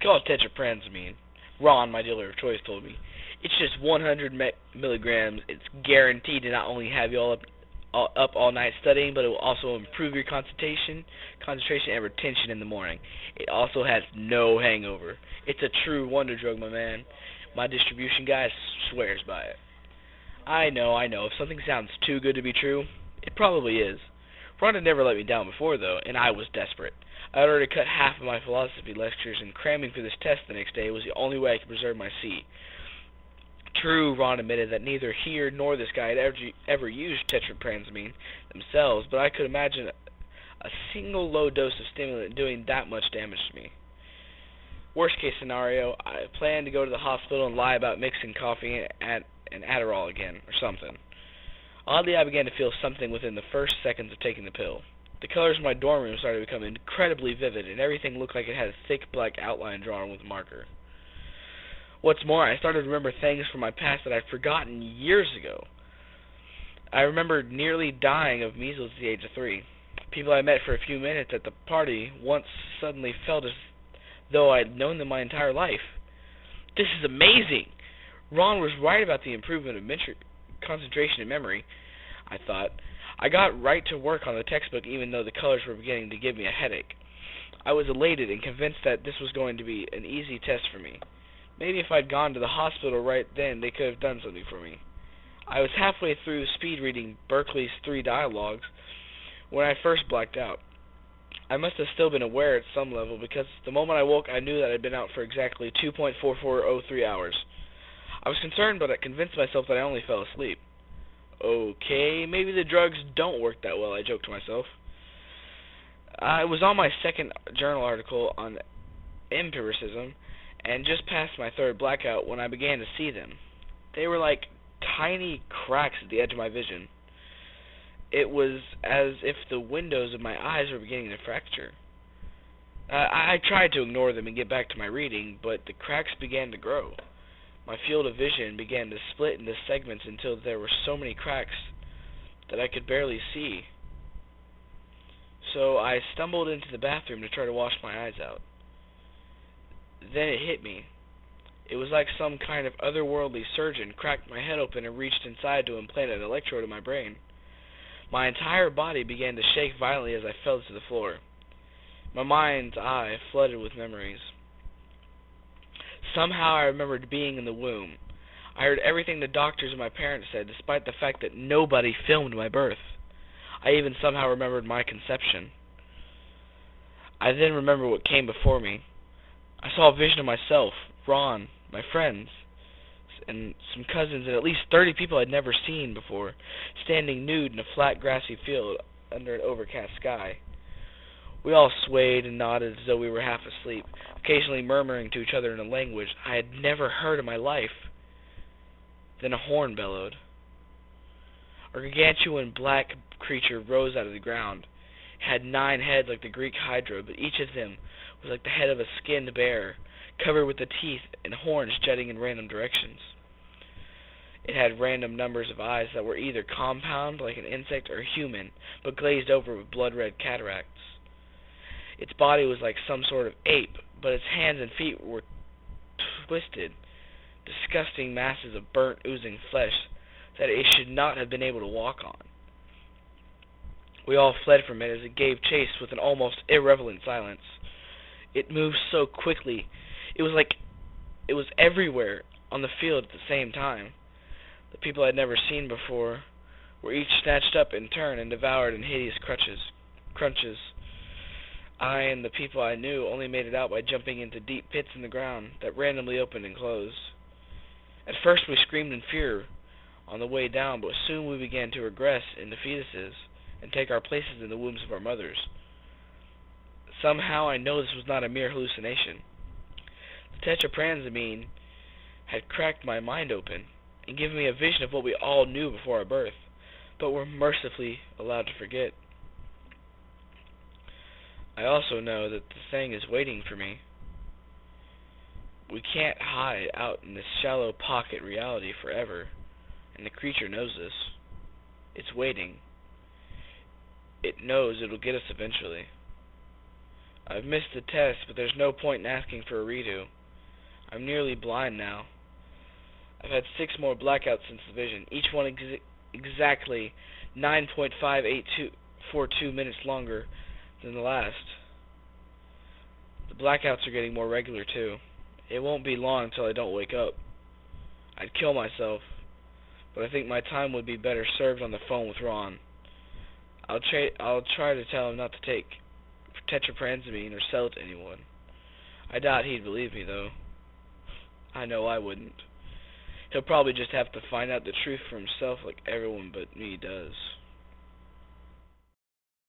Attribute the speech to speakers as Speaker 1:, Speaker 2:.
Speaker 1: called tetrapranzamine. Ron, my dealer of choice, told me. It's just 100 milligrams. It's guaranteed to not only have you up all night studying, but it will also improve your concentration and retention in the morning. It also has no hangover. It's a true wonder drug, my man. My distribution guy swears by it. I know. If something sounds too good to be true, it probably is. Ron had never let me down before, though, and I was desperate. I had already cut half of my philosophy lectures, and cramming for this test the next day was the only way I could preserve my seat. True, Ron admitted that neither he nor this guy had ever used tetrapranzamine themselves, but I could imagine a single low dose of stimulant doing that much damage to me. Worst case scenario, I planned to go to the hospital and lie about mixing coffee and Adderall again, or something. Oddly, I began to feel something within the first seconds of taking the pill. The colors in my dorm room started to become incredibly vivid, and everything looked like it had a thick black outline drawn with a marker. What's more, I started to remember things from my past that I'd forgotten years ago. I remembered nearly dying of measles at the age of 3. People I met for a few minutes at the party once suddenly felt as though I'd known them my entire life. This is amazing! Ron was right about the improvement of concentration and memory, I thought. I got right to work on the textbook even though the colors were beginning to give me a headache. I was elated and convinced that this was going to be an easy test for me. Maybe if I'd gone to the hospital right then, they could have done something for me. I was halfway through speed reading Berkeley's 3 dialogues when I first blacked out. I must have still been aware at some level, because the moment I woke, I knew that I'd been out for exactly 2.4403 hours. I was concerned, but I convinced myself that I only fell asleep. Okay, maybe the drugs don't work that well, I joked to myself. I was on my second journal article on empiricism, and just past my third blackout when I began to see them. They were like tiny cracks at the edge of my vision. It was as if the windows of my eyes were beginning to fracture. I tried to ignore them and get back to my reading, but the cracks began to grow. My field of vision began to split into segments until there were so many cracks that I could barely see. So I stumbled into the bathroom to try to wash my eyes out. Then it hit me. It was like some kind of otherworldly surgeon cracked my head open and reached inside to implant an electrode in my brain. My entire body began to shake violently as I fell to the floor. My mind's eye flooded with memories. Somehow I remembered being in the womb. I heard everything the doctors and my parents said, despite the fact that nobody filmed my birth. I even somehow remembered my conception. I then remembered what came before me. I saw a vision of myself, Ron, my friends, and some cousins, and at least 30 people I'd never seen before, standing nude in a flat grassy field under an overcast sky. We all swayed and nodded as though we were half asleep, occasionally murmuring to each other in a language I had never heard in my life. Then a horn bellowed. A gargantuan black creature rose out of the ground. It had 9 heads like the Greek Hydra, but each of them was like the head of a skinned bear, covered with the teeth and horns jutting in random directions. It had random numbers of eyes that were either compound, like an insect, or human, but glazed over with blood-red cataracts. Its body was like some sort of ape, but its hands and feet were twisted, disgusting masses of burnt, oozing flesh that it should not have been able to walk on. We all fled from it as it gave chase with an almost irrelevant silence. It moved so quickly. It was like it was everywhere on the field at the same time. The people I'd never seen before were each snatched up in turn and devoured in hideous crunches. I and the people I knew only made it out by jumping into deep pits in the ground that randomly opened and closed. At first we screamed in fear on the way down, but soon we began to regress into fetuses and take our places in the wombs of our mothers. Somehow I know this was not a mere hallucination. The tetrapranzamine had cracked my mind open and given me a vision of what we all knew before our birth, but were mercifully allowed to forget. I also know that the thing is waiting for me. We can't hide out in this shallow pocket reality forever, and the creature knows this. It's waiting. It knows it'll get us eventually. I've missed the test, but there's no point in asking for a redo. I'm nearly blind now. I've had 6 more blackouts since the vision, each one exactly 9.5842 minutes longer than the last. The blackouts are getting more regular, too. It won't be long until I don't wake up. I'd kill myself, but I think my time would be better served on the phone with Ron. I'll try to tell him not to take tetrapranzamine or sell it to anyone. I doubt he'd believe me, though. I know I wouldn't. He'll probably just have to find out the truth for himself like everyone but me does.